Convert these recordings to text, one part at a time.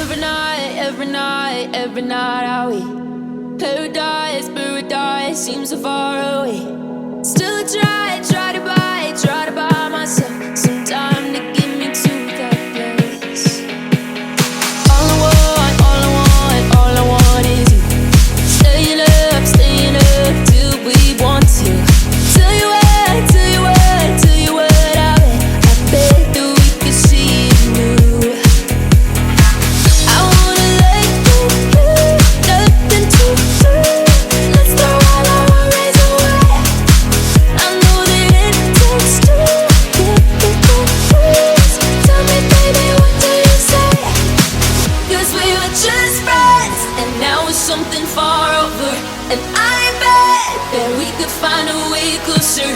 every night are we paradise, paradise seems so far away. Still try to buy myself some time to get me to that place. All I want is you. Staying up till we want to. Tell you what, I bet that we could see it new. I wanna let you, nothing to do. Let's throw all our worries away. I know that it takes two to get me confused. Tell me, baby, what do you say? 'Cause we were just friends, and now it's something far over. And I bet that we could find a way closer.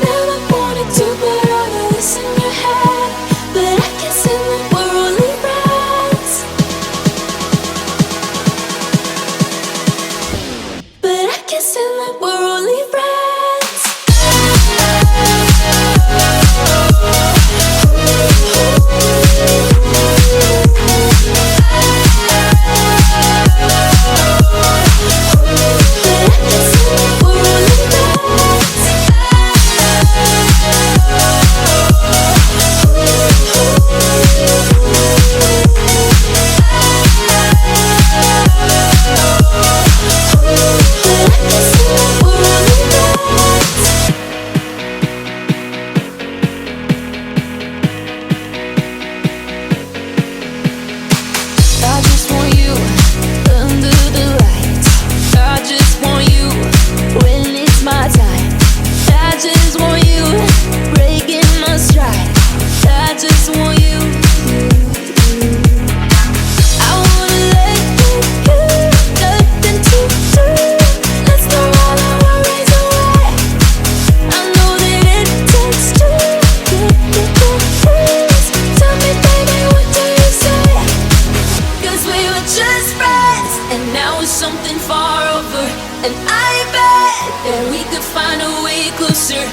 Never wanted to put all of this in your head, but I can see that we're only friends. But I can see that we're only friends. I just want you under the lights. I just want you when it's my time. I just want you breaking my stride. I just want you. I wanna let you, nothing to do. Let's throw all our worries away. I know that it takes two to get me confused. Tell me, baby, what do you say? 'Cause we were just friends, and now it's something far over. And I bet that we could find a way closer.